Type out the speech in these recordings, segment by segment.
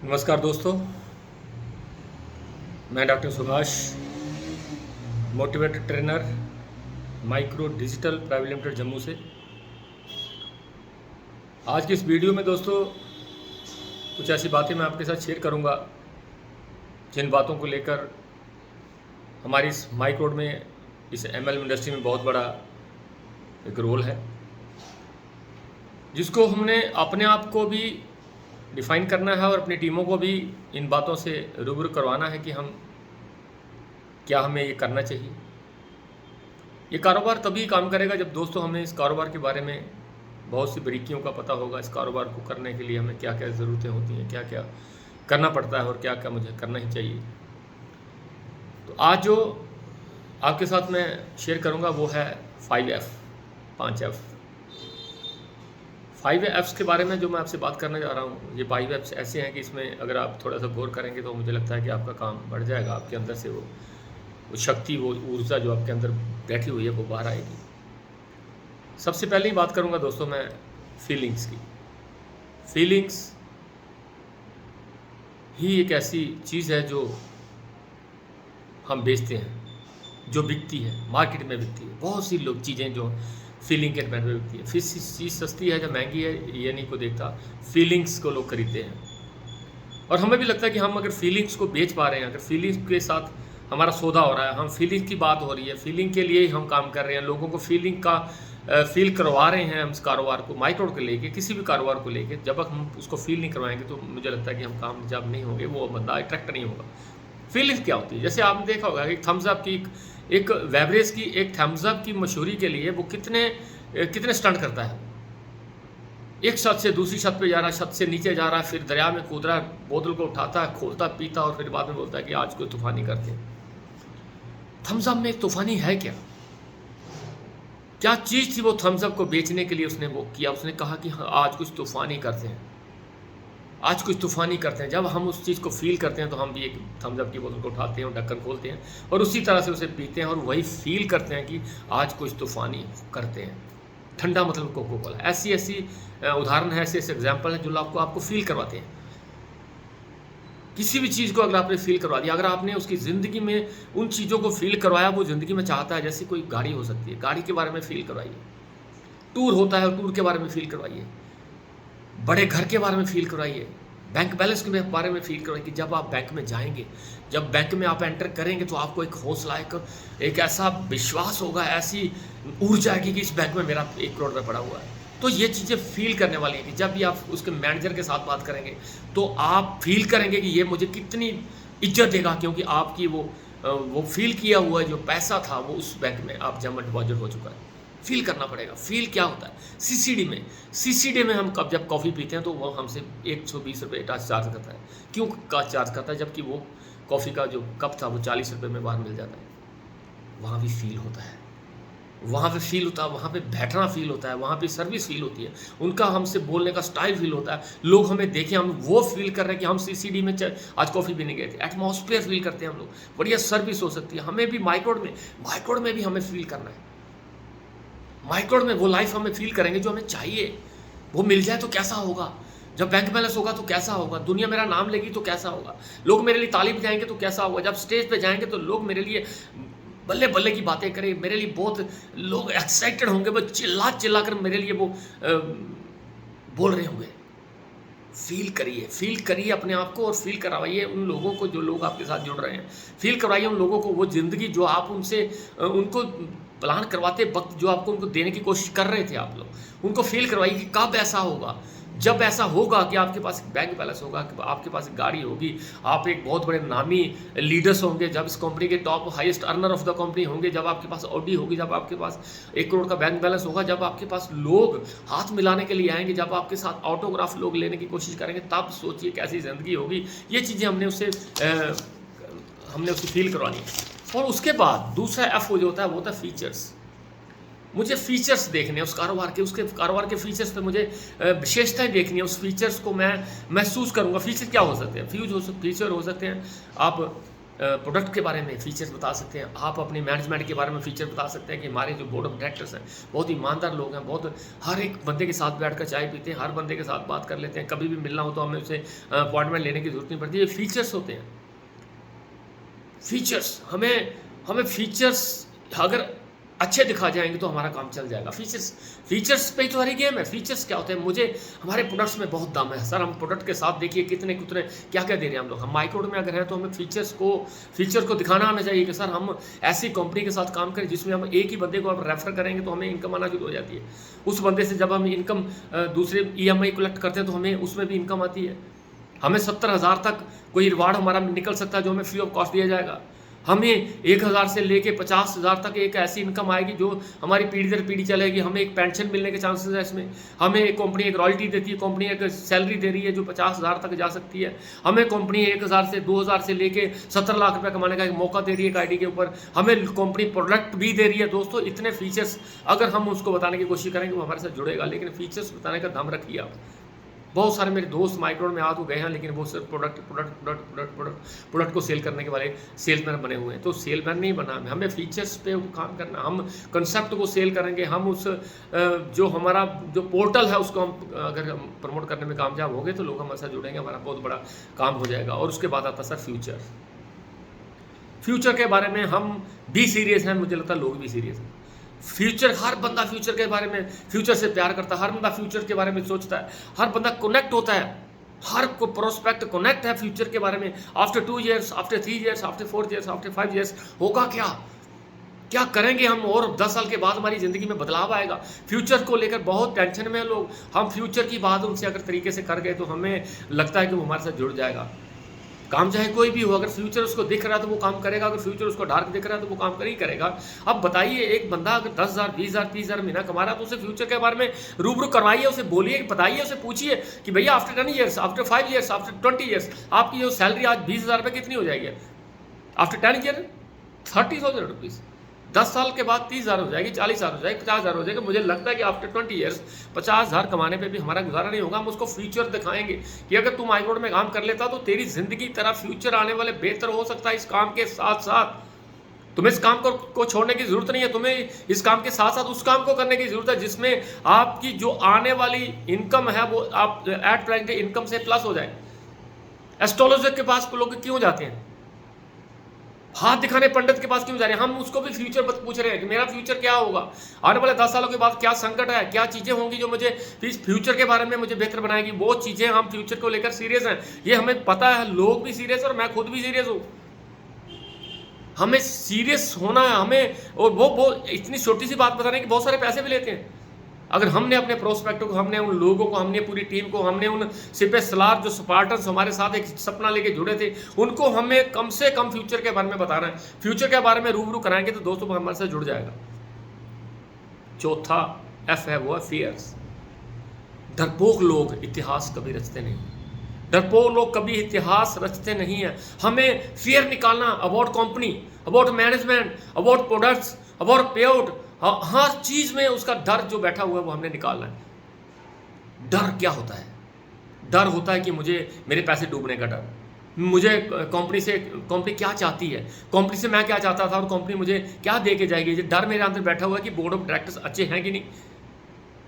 नमस्कार दोस्तों, मैं doctor Subhash, motivated trainer, micro digital private limited Jammu से। आज की इस वीडियो में दोस्तों कुछ ऐसी बातें मैं आपके साथ शेयर करूंगा जिन बातों को लेकर हमारी इस माइक्रोड में, इस एमएलएम इंडस्ट्री में बहुत बड़ा एक रोल है, जिसको हमने अपने आप को भी डिफ़ाइन करना है और अपनी टीमों को भी इन बातों से रूबरू करवाना है कि हमें ये करना चाहिए। ये कारोबार तभी काम करेगा जब दोस्तों हमें इस कारोबार के बारे में बहुत सी बारीकियों का पता होगा। इस कारोबार को करने के लिए हमें क्या क्या ज़रूरतें होती हैं, क्या क्या करना पड़ता है और क्या क्या मुझे करना ही चाहिए। तो आज जो आपके साथ मैं शेयर करूँगा वो है 5F, 5F। 5Fs के बारे में जो मैं आपसे बात करने जा रहा हूँ, ये 5Fs ऐसे हैं कि इसमें अगर आप थोड़ा सा गौर करेंगे तो मुझे लगता है कि आपका काम बढ़ जाएगा। आपके अंदर से वो शक्ति, वो ऊर्जा जो आपके अंदर बैठी हुई है वो बाहर आएगी। सबसे पहले ही बात करूँगा दोस्तों मैं फीलिंग्स की। फीलिंग्स ही एक ऐसी चीज़ है जो हम बेचते हैं, जो बिकती है, मार्केट में बिकती है। बहुत सी लोग चीज़ें जो फीलिंग के डिपेंड पे बिकती है। फिर चीज़ सस्ती है या महंगी है ये नहीं को देखता, फीलिंग्स को लोग खरीदते हैं। और हमें भी लगता है कि हम अगर फीलिंग्स को बेच पा रहे हैं, अगर फीलिंग्स के साथ हमारा सौदा हो रहा है, हम फीलिंग की बात हो रही है, फीलिंग के लिए ही हम काम कर रहे हैं, लोगों को फीलिंग का फील करवा रहे हैं हम इस कारोबार को, माइक्रो को लेके, किसी भी कारोबार को लेके, जब तक हम उसको फील नहीं करवाएंगे तो मुझे लगता है कि हम कामयाब नहीं होंगे, वो बंदा अट्रैक्ट नहीं होगा। फीलिंग्स क्या होती है? जैसे आपने देखा होगा कि थम्स अप की एक बेवरेज की, एक थम्स अप की मशहूरी के लिए वो कितने स्टंट करता है। एक छत से दूसरी छत पे जा रहा है, छत से नीचे जा रहा है, फिर दरिया में कूद रहा है, बोतल को उठाता है, खोलता, पीता और फिर बाद में बोलता है कि आज कोई तूफानी करते हैं। थम्स अप में एक तूफानी है क्या? क्या चीज़ थी वो थम्स अप को बेचने के लिए उसने वो किया? उसने कहा कि हाँ, आज कुछ तूफानी करते हैं, आज कुछ तूफानी करते हैं। जब हम उस चीज़ को फील करते हैं तो हम भी एक थम्स अप की बोतल को उठाते हैं और ढक्कन खोलते हैं और उसी तरह से उसे पीते हैं और वही फील करते हैं कि आज कुछ तूफानी करते हैं। ठंडा मतलब कोको कोला। ऐसी उदाहरण है, ऐसे एग्जाम्पल हैं जो आपको फील करवाते हैं। किसी भी चीज़ को अगर आपने फील करवा दिया, अगर आपने उसकी ज़िंदगी में उन चीज़ों को फील करवाया, वो ज़िंदगी में चाहता है। जैसे कोई गाड़ी हो सकती है, गाड़ी के बारे में फील करवाइए। टूर होता है, टूर के बारे में फील करवाइए। बड़े घर के बारे में फील करवाइए। बैंक बैलेंस के बारे में फील करवाइए कि जब आप बैंक में जाएंगे, जब बैंक में आप एंटर करेंगे तो आपको एक हौसला, एक ऐसा विश्वास होगा, ऐसी ऊर्जा आएगी कि इस बैंक में मेरा 1 करोड़ रुपये पड़ा हुआ है। तो ये चीज़ें फील करने वाली है कि जब भी आप उसके मैनेजर के साथ बात करेंगे तो आप फील करेंगे कि ये मुझे कितनी इज्जत देगा, क्योंकि आपकी वो फील किया हुआ जो पैसा था वो उस बैंक में आप जमा डिपॉजिट हो चुका है। फील करना पड़ेगा। फील क्या होता है? सीसीडी में हम जब कॉफ़ी पीते हैं तो वो हमसे 120 रुपये चार्ज करता है। क्यों चार्ज करता है? जबकि वो कॉफ़ी का जो कप था वो 40 रुपये में बाहर मिल जाता है। वहाँ भी फील होता है, वहाँ पे फील होता है, वहाँ पे बैठना फील होता है, वहाँ पे सर्विस फील होती है, उनका हमसे बोलने का स्टाइल फील होता है। लोग हमें देखें, हम वो फील कर रहे हैं कि हम सीसीडी में आज कॉफ़ी पीने गए थे। एटमॉस्फेयर फील करते हैं हम लोग। बढ़िया सर्विस हो सकती है। हमें भी माइक्रोड में भी हमें फील करना है। माइक्रोड में वो लाइफ हमें फील करेंगे जो हमें चाहिए। वो मिल जाए तो कैसा होगा? जब बैंक बैलेंस होगा तो कैसा होगा? दुनिया मेरा नाम लेगी तो कैसा होगा? लोग मेरे लिए ताली बजाएंगे तो कैसा होगा? जब स्टेज पे जाएंगे तो लोग मेरे लिए बल्ले बल्ले की बातें करें, मेरे लिए बहुत लोग एक्साइटेड होंगे, वो चिल्ला कर मेरे लिए वो बोल रहे होंगे। फील करिए अपने आप को और फील करवाइए उन लोगों को जो लोग आपके साथ जुड़ रहे हैं। फील करवाइए उन लोगों को वो ज़िंदगी जो आप उनको प्लान करवाते वक्त जो आपको उनको देने की कोशिश कर रहे थे आप लोग, उनको फील करवाइए कि कब ऐसा होगा। जब ऐसा होगा कि आपके पास एक बैंक बैलेंस होगा, कि आपके पास एक गाड़ी होगी, आप एक बहुत बड़े नामी लीडर्स होंगे, जब इस कंपनी के top highest earner of the company होंगे, जब आपके पास ऑडी होगी, जब आपके पास 1 करोड़ का बैंक बैलेंस होगा, जब आपके पास लोग हाथ मिलाने के लिए आएंगे, जब आपके साथ ऑटोग्राफ लोग लेने की कोशिश करेंगे, तब सोचिए कैसी ज़िंदगी होगी। ये चीज़ें हमने उससे फील करवानी है। और उसके बाद दूसरा एफ जो होता है वो होता है फीचर्स। मुझे फीचर्स देखने हैं उस कारोबार के, उसके कारोबार के फीचर्स पे मुझे विशेषताएं देखनी है। उस फीचर्स को मैं महसूस करूंगा। फीचर क्या हो सकते हैं? फीचर हो सकते हैं आप प्रोडक्ट के बारे में फीचर्स बता सकते हैं, आप अपनी मैनेजमेंट के बारे में फीचर बता सकते हैं कि हमारे जो बोर्ड ऑफ डायरेक्टर्स हैं बहुत ईमानदार लोग हैं, बहुत हर एक बंदे के साथ बैठकर चाय पीते हैं, हर बंदे के साथ बात कर लेते हैं, कभी भी मिलना हो तो हमें उससे अपॉइंटमेंट लेने की जरूरत नहीं पड़ती। ये फीचर्स होते हैं। फीचर्स हमें फीचर्स अगर अच्छे दिखा जाएंगे तो हमारा काम चल जाएगा। फीचर्स पे ही तो हमारी गेम है। फीचर्स क्या होते हैं? मुझे हमारे प्रोडक्ट्स में बहुत दम है सर, हम प्रोडक्ट के साथ देखिए कितने क्या क्या दे रहे हैं हम लोग। हम माइक्रोड में अगर हैं तो हमें फीचर को दिखाना आना चाहिए कि सर हम ऐसी कंपनी के साथ काम करें जिसमें हम एक ही बंदे को आप रेफर करेंगे तो हमें इनकम आना शुरू हो जाती है। उस बंदे से जब हम इनकम दूसरे EMI कलेक्ट करते हैं तो हमें उसमें भी इनकम आती है। हमें 70,000 तक कोई रिवार्ड हमारा निकल सकता है जो हमें फ्री ऑफ कॉस्ट दिया जाएगा। हमें 1,000 से लेके 50,000 तक एक ऐसी इनकम आएगी जो हमारी पीढ़ी दर पीढ़ी चलेगी। हमें एक पेंशन मिलने के चांसेस है इसमें। हमें एक कंपनी एक रॉयल्टी देती है, कंपनी एक सैलरी दे रही है जो 50,000 तक जा सकती है। हमें कंपनी 1,000 से 2,000 से लेके 70 लाख रुपए कमाने का एक मौका दे रही है एक आईडी के ऊपर। हमें कंपनी प्रोडक्ट भी दे रही है। दोस्तों इतने फीचर्स अगर हम उसको बताने की कोशिश करेंगे वो हमारे साथ जुड़ेगा, लेकिन फीचर्स बताने का दम रखिए आप। बहुत सारे मेरे दोस्त माइक्रोड में आ तो गए हैं लेकिन वो सिर्फ प्रोडक्ट को सेल करने के वाले सेल्समैन बने हुए हैं। तो सेलमैन नहीं बना, हमें फीचर्स पे काम करना। हम कंसेप्ट को सेल करेंगे, हम उस जो हमारा जो पोर्टल है उसको हम अगर हम प्रमोट करने में कामयाब हो गए तो लोग हमारे साथ जुड़ेंगे, हमारा बहुत बड़ा काम हो जाएगा। और उसके बाद आता सर फ्यूचर के बारे में हम भी सीरियस हैं, मुझे लगता है लोग भी सीरियस हैं। फ्यूचर, हर बंदा फ्यूचर के बारे में, फ्यूचर से प्यार करता है, हर बंदा फ्यूचर के बारे में सोचता है, हर बंदा कनेक्ट होता है, हर को प्रोस्पेक्ट कनेक्ट है फ्यूचर के बारे में। After 2 years, after 3 years, after 4 years, after 5 years होगा क्या करेंगे हम, और 10 साल के बाद हमारी ज़िंदगी में बदलाव आएगा। फ्यूचर को लेकर बहुत टेंशन में लोग। हम फ्यूचर की बात उनसे अगर तरीके से कर गए तो हमें लगता है कि वो हमारे साथ जुड़ जाएगा। काम चाहे कोई भी हो, अगर फ्यूचर उसको दिख रहा है तो वो काम करेगा, अगर फ्यूचर उसको डार्क दिख रहा है तो वो काम कर ही करेगा। अब बताइए, एक बंदा अगर 10,000, 20,000, 30,000 महीना कमा रहा है तो उसे फ्यूचर के बारे में रूबरू करवाइए, उसे बोलिए, बताइए, उसे पूछिए कि भैया after 10 years, after 5 years, after 20 years आपकी जो सैलरी आज 20,000 रुपये कितनी हो जाएगी? After 10 years 30,000 rupees. 10 साल के बाद 30,000 हो जाएगी, 40,000 हो जाएगी, 50,000 हो जाएगी। मुझे लगता है कि आफ्टर 20 years 50,000 कमाने पे भी हमारा गुजारा नहीं होगा। हम उसको फ्यूचर दिखाएंगे कि अगर तुम माइक्रोड में काम कर लेता तो तेरी जिंदगी तेरा फ्यूचर आने वाले बेहतर हो सकता है। इस काम के साथ साथ तुम्हें इस काम को छोड़ने की जरूरत नहीं है, तुम्हें इस काम के साथ साथ उस काम को करने की जरूरत है जिसमें आपकी जो आने वाली इनकम है वो आप एट प्रेजेंट इनकम से प्लस हो जाए। एस्ट्रोलॉजर के पास लोग क्यों जाते हैं? हाथ दिखाने पंडित के पास क्यों जा रहे हैं? हम उसको भी फ्यूचर पूछ रहे हैं कि मेरा फ्यूचर क्या होगा, आने वाले 10 सालों के बाद क्या संकट है, क्या चीजें होंगी जो मुझे इस फ्यूचर के बारे में मुझे बेहतर बनाएगी। वो चीजें हम फ्यूचर को लेकर सीरियस हैं, ये हमें पता है, लोग भी सीरियस है और मैं खुद भी सीरियस हूँ। हमें सीरियस होना है हमें। और वो इतनी छोटी सी बात बताने की बहुत सारे पैसे भी लेते हैं। अगर हमने अपने प्रोस्पेक्टो को, हमने उन लोगों को, हमने पूरी टीम को, हमने उन सिपे सलार जो स्पार्टन्स हमारे साथ एक सपना लेके जुड़े थे, उनको हमें कम से कम फ्यूचर के बारे में बताना है, फ्यूचर के बारे में रूबरू कराएंगे तो दोस्तों हमारे साथ जुड़ जाएगा। चौथा F है वो है फियर्स। डरपोक लोग इतिहास कभी रचते नहीं, डरपोक लोग कभी इतिहास रचते नहीं है। हमें फियर निकालना about company, about management, about products, about पे आउट, हर चीज में उसका डर जो बैठा हुआ है वो हमने निकालना है। डर क्या होता है? डर होता है कि मुझे मेरे पैसे डूबने का डर, मुझे कंपनी क्या चाहती है, कंपनी से मैं क्या चाहता था और कंपनी मुझे क्या दे के जाएगी। ये डर मेरे अंदर बैठा हुआ है कि बोर्ड ऑफ डायरेक्टर्स अच्छे हैं कि नहीं।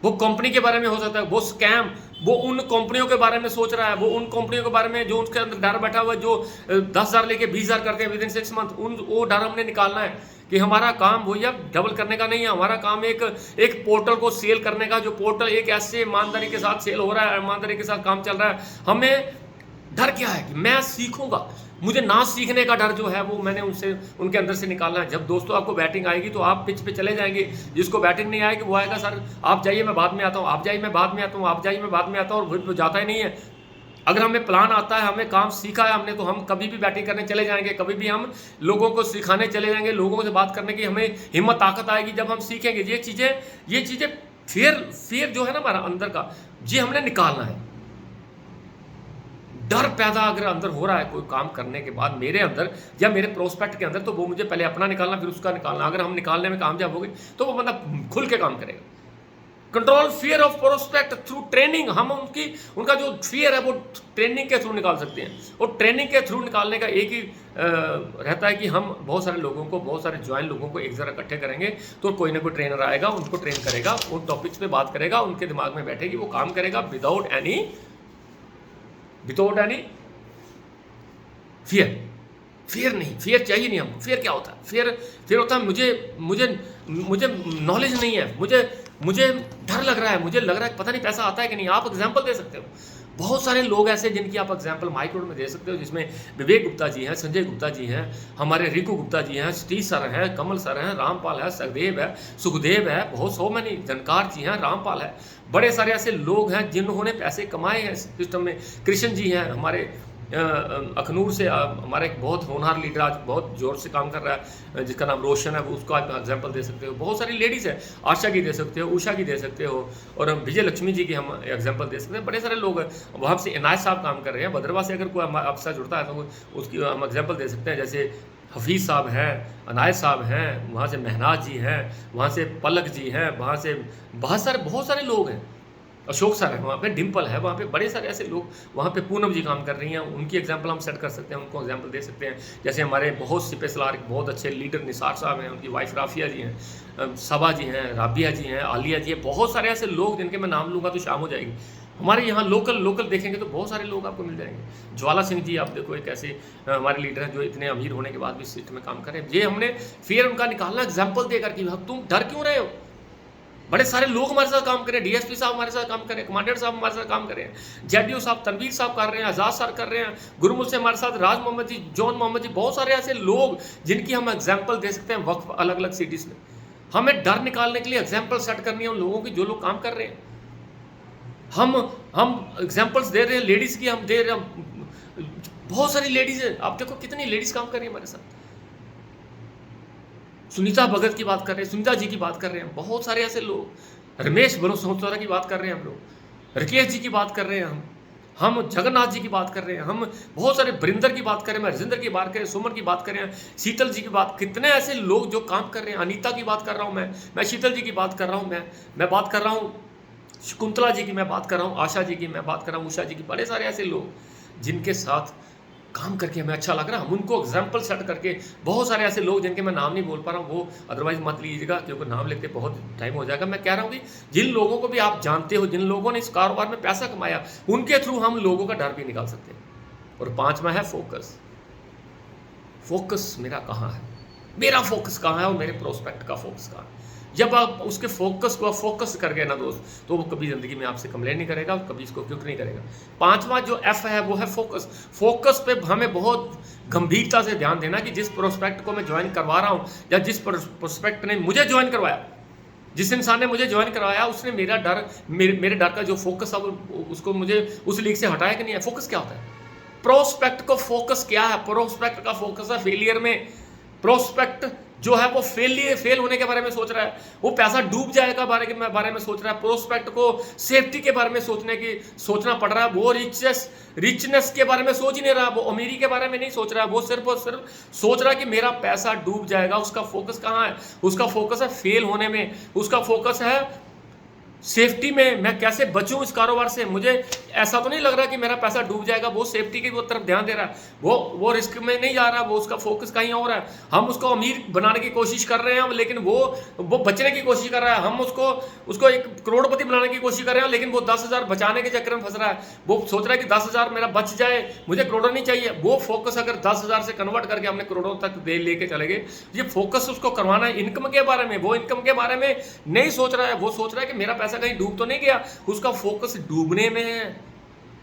वो कंपनी के बारे में हो सकता है, वो स्कैम, वो उन कंपनियों के बारे में सोच रहा है, वो उन कंपनियों के बारे में जो उसके अंदर डर बैठा हुआ है, जो 10,000 लेके 20,000 करते हैं विद इन 6 months। वो डर हमने निकालना है कि हमारा काम वही अब डबल करने का नहीं है। हमारा काम एक पोर्टल को सेल करने का, जो पोर्टल एक ऐसे ईमानदारी के साथ सेल हो रहा है, ईमानदारी के साथ काम चल रहा है। हमें डर क्या है कि मैं सीखूंगा, मुझे ना सीखने का डर जो है वो मैंने उनके अंदर से निकालना है। जब दोस्तों आपको बैटिंग आएगी तो आप पिच पे चले जाएंगे, जिसको बैटिंग नहीं आएगी वो आएगा सर आप जाइए मैं बाद में आता हूँ, आप जाइए मैं बाद में आता हूँ, आप जाइए मैं बाद में आता हूँ, और वो जाता ही नहीं है। अगर हमें प्लान आता है, हमें काम सीखा है हमने, तो हम कभी भी बैटिंग करने चले जाएंगे, कभी भी हम लोगों को सिखाने चले जाएंगे, लोगों से बात करने की हमें हिम्मत ताकत आएगी जब हम सीखेंगे। ये चीज़ें फियर जो है ना हमारा अंदर का, ये हमने निकालना है। डर पैदा अगर अंदर हो रहा है कोई काम करने के बाद मेरे अंदर या मेरे प्रोस्पेक्ट के अंदर, तो वो मुझे पहले अपना निकालना फिर उसका निकालना। अगर हम निकालने में कामयाब हो गए तो वो बंदा खुल के काम करेगा। Control fear of prospect through training. हम उनका जो फियर है वो ट्रेनिंग के थ्रू निकाल सकते हैं। और ट्रेनिंग के थ्रू निकालने का एक ही रहता है कि हम बहुत सारे लोगों को, बहुत सारे ज्वाइन लोगों को एक जगह इकट्ठे करेंगे, तो कोई ना कोई ट्रेनर आएगा, उनको ट्रेन करेगा, उन टॉपिक्स पे बात करेगा, उनके दिमाग में बैठेगी, वो काम करेगा विदाउट एनी फियर नहीं, फियर चाहिए नहीं हमको। फियर क्या होता है? फियर होता है मुझे नॉलेज नहीं है, मुझे डर लग रहा है, मुझे लग रहा है पता नहीं पैसा आता है कि नहीं। आप एग्जांपल दे सकते हो, बहुत सारे लोग ऐसे जिनकी आप एग्जांपल माइक्रोड में दे सकते हो, जिसमें विवेक गुप्ता जी हैं, संजय गुप्ता जी हैं, हमारे रिकू गुप्ता जी हैं, सतीश सर हैं, कमल सर हैं, रामपाल है, सहदेव है, सुखदेव है, बहुत सो मैनी, जनकार जी हैं, रामपाल है, बड़े सारे ऐसे लोग हैं जिन्होंने पैसे कमाए हैं सिस्टम में। कृष्ण जी हैं हमारे अखनूर से, हमारा एक बहुत होनहार लीडर आज बहुत जोर से काम कर रहा है, जिसका नाम रोशन है, उसको आप एग्जांपल दे सकते हो। बहुत सारी लेडीज़ है, आशा की दे सकते हो, उषा की दे सकते हो, और हम विजय लक्ष्मी जी की हम एग्जांपल दे सकते हैं। बड़े सारे लोग हैं, वहाँ से इनायत साहब काम कर रहे हैं, भद्रवा से अगर कोई आपके साथ जुड़ता है तो उसकी हम एग्जाम्पल दे सकते हैं। जैसे हफीज़ साहब हैं, अनायत साहब हैं, वहाँ से महनाज जी हैं, वहाँ से पलक जी हैं, वहाँ से बहुत सारे लोग हैं, अशोक सर है, वहाँ पे डिम्पल है, वहाँ पे बड़े सारे ऐसे लोग, वहाँ पे पूनम जी काम कर रही हैं, उनकी एग्जांपल हम सेट कर सकते हैं, उनको एग्जांपल दे सकते हैं। जैसे हमारे बहुत सिपे सलार बहुत अच्छे लीडर निसार साहब हैं, उनकी वाइफ राफिया जी हैं, सबा जी हैं, राबिया जी हैं, आलिया जी हैं, बहुत सारे ऐसे लोग जिनके मैं नाम लूँगा तो शाम हो जाएगी। हमारे यहाँ लोकल देखेंगे तो बहुत सारे लोग आपको मिल जाएंगे। ज्वाला सिंह जी आप देखो, एक ऐसे हमारे लीडर हैं जो इतने अमीर होने के बाद भी सिस्टम में काम कर रहे हैं। ये हमने फिर उनका निकालना एग्जाम्पल देकर कि तुम डर क्यों रहे हो। बड़े सारे लोग हमारे साथ काम करें, डीएसपी साहब हमारे साथ काम करें, कमांडेंट साहब हमारे साथ काम करें, जेडीओ साहब तनवीर साहब कर रहे हैं, आज़ाद सर कर रहे हैं, गुरुमुल से हमारे साथ राज मोहम्मद जी, जॉन मोहम्मद जी, बहुत सारे ऐसे लोग जिनकी हम एग्जाम्पल दे सकते हैं वक्त अलग अलग सिटीज़ में। हमें डर निकालने के लिए एग्जाम्पल सेट करनी है उन लोगों की जो लोग काम कर रहे हैं। हम एग्जाम्पल्स दे रहे हैं, लेडीज़ की हम दे रहे हैं, बहुत सारी लेडीज़ है, आप देखो कितनी लेडीज़ काम कर रही है हमारे साथ। सुनीता भगत की बात कर रहे हैं, सुनीता जी की बात कर रहे हैं, बहुत सारे ऐसे लोग, रमेश बनसोरा की बात कर रहे हैं हम लोग, राकेश जी की बात कर रहे हैं हम जगन्नाथ जी की बात कर रहे हैं, हम बहुत सारे बरिंदर की बात करें, मैं राजेंद्र की बात करें, सुमन की बात करें, शीतल जी की बात, कितने ऐसे लोग जो काम कर रहे हैं। अनीता की बात कर रहा हूँ मैं शीतल जी की बात कर रहा हूँ, मैं बात कर रहा हूँ शकुंतला जी की, मैं बात कर रहा हूँ आशा जी की, मैं बात कर रहा हूँ उषा जी की। बड़े सारे ऐसे लोग जिनके साथ काम करके हमें अच्छा लग रहा है, हम उनको एग्जाम्पल सेट करके, बहुत सारे ऐसे लोग जिनके मैं नाम नहीं बोल पा रहा हूँ, वो अदरवाइज मत लीजिएगा क्योंकि नाम लेते बहुत टाइम हो जाएगा। मैं कह रहा हूँ कि जिन लोगों को भी आप जानते हो, जिन लोगों ने इस कारोबार में पैसा कमाया, उनके थ्रू हम लोगों का डर भी निकाल सकते हैं। और पांचवा है फोकस मेरा कहाँ है, मेरा फोकस कहाँ है और मेरे प्रोस्पेक्ट का फोकस कहाँ है। जब आप उसके फोकस को फोकस कर गए ना दोस्त, तो वो कभी ज़िंदगी में आपसे कंप्लेन नहीं करेगा, कभी इसको क्विक नहीं करेगा। पांचवा जो एफ है वो है फोकस पे हमें बहुत गंभीरता से ध्यान देना कि जिस प्रोस्पेक्ट को मैं ज्वाइन करवा रहा हूँ या जिस प्रोस्पेक्ट ने मुझे ज्वाइन करवाया, जिस इंसान ने मुझे ज्वाइन करवाया, उसने मेरे डर का जो फोकस है उसको मुझे उस लीग से हटाया कि नहीं है। फोकस क्या होता है? प्रोस्पेक्ट को फोकस क्या है? प्रोस्पेक्ट का फोकस है फेलियर में। प्रोस्पेक्ट जो है वो फेल होने के बारे में सोच रहा है, वो पैसा डूब जाएगा बारे में सोच रहा है। प्रोस्पेक्ट को सेफ्टी के बारे में सोचना पड़ रहा है। वो रिचनेस के बारे में सोच ही नहीं रहा, वो अमीरी के बारे में नहीं सोच रहा है, वो सिर्फ और सिर्फ सोच रहा है कि मेरा पैसा डूब जाएगा। उसका फोकस कहाँ है? उसका फोकस है फेल होने में, उसका फोकस है सेफ्टी में, मैं कैसे बचूं इस कारोबार से। मुझे ऐसा तो नहीं लग रहा कि मेरा पैसा डूब जाएगा, वो सेफ्टी की तरफ ध्यान दे रहा है, वो रिस्क में नहीं जा रहा, वो उसका फोकस कहीं और है। हम उसको अमीर बनाने की कोशिश कर रहे हैं, लेकिन वो बचने की कोशिश कर रहा है। हम उसको एक करोड़पति बनाने की कोशिश कर रहे हैं, लेकिन वो 10,000 बचाने के चक्कर में फंस रहा है। वो सोच रहा है कि 10,000 मेरा बच जाए, मुझे करोड़ों नहीं चाहिए। वो फोकस अगर 10,000 से कन्वर्ट करके हमने करोड़ों तक लेके चले गए, ये फोकस उसको करवाना है इनकम के बारे में। वो इनकम के बारे में नहीं सोच रहा है, वो सोच रहा है कि मेरा पैसा कहीं डूब तो नहीं गया। उसका फोकस डूबने में है,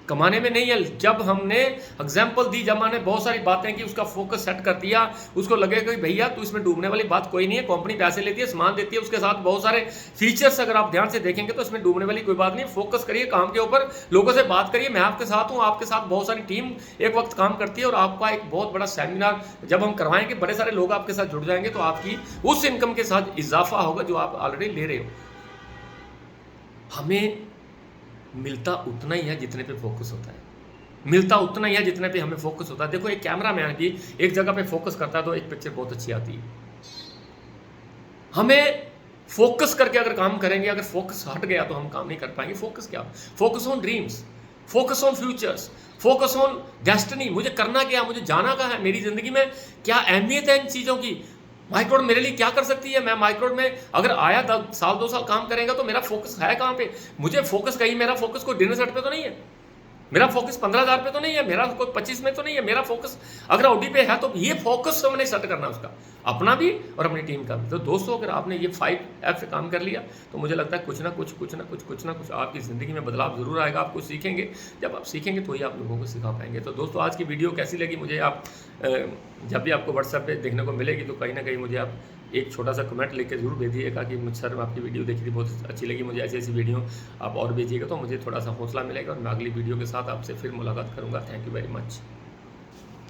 कमाने में नहीं है। जब हमने एग्जाम्पल दी, जब हमने बहुत सारी बातें की, उसका फोकस सेट कर दिया, उसको लगेगा कि भैया तू इसमें डूबने वाली बात कोई नहीं है, कंपनी पैसे लेती है, सामान देती है, उसके साथ बहुत सारे फीचर्स अगर आप ध्यान से देखेंगे तो इसमें डूबने वाली कोई बात नहीं। फोकस करिए काम के ऊपर, लोगों से बात करिए, मैं आपके साथ हूँ, आपके साथ बहुत सारी टीम एक वक्त काम करती है और आपका एक बहुत बड़ा सेमिनार जब हम करवाएंगे, बड़े सारे लोग आपके साथ जुड़ जाएंगे, तो आपकी उस इनकम के साथ इजाफा होगा जो आप ऑलरेडी ले रहे हो। हमें मिलता उतना ही है जितने पे फोकस होता है, मिलता उतना ही है जितने पे हमें फोकस होता है। देखो एक कैमरा मैन भी एक जगह पे फोकस करता है तो एक पिक्चर बहुत अच्छी आती है। हमें फोकस करके अगर काम करेंगे, अगर फोकस हट गया तो हम काम नहीं कर पाएंगे। फोकस क्या? Focus on dreams, focus on futures, focus on destiny. मुझे करना क्या, मुझे जाना कहाँ है, मेरी ज़िंदगी में क्या अहमियत है इन चीज़ों की, माइक्रोड मेरे लिए क्या कर सकती है। मैं माइक्रोड में अगर आया 10 साल 2 साल काम करेगा तो मेरा फोकस है कहाँ पे। मुझे फोकस कहीं, मेरा फोकस कोई डिनर सेट पे तो नहीं है, मेरा फोकस 15,000 पे तो नहीं है, मेरा कोई 25 में तो नहीं है। मेरा फोकस अगर ऑडी पे है तो ये फोकस हमने सेट करना उसका, अपना भी और अपनी टीम का भी। तो दोस्तों, अगर आपने ये 5 F काम कर लिया तो मुझे लगता है कुछ ना कुछ आपकी ज़िंदगी में बदलाव ज़रूर आएगा। आप कुछ सीखेंगे, जब आप सीखेंगे तो ही आप लोगों को सिखा पाएंगे। तो दोस्तों, आज की वीडियो कैसी लगी मुझे आप जब भी आपको व्हाट्सएप पे देखने को मिलेगी तो कहीं ना कहीं मुझे आप एक छोटा सा कमेंट लेके ज़रूर भेजिएगा कि मुझ सर आपकी वीडियो देखी थी, बहुत अच्छी लगी मुझे, ऐसी ऐसी वीडियो आप और भेजिएगा तो मुझे थोड़ा सा हौसला मिलेगा और मैं अगली वीडियो के साथ आपसे फिर मुलाकात करूँगा। Thank you very much.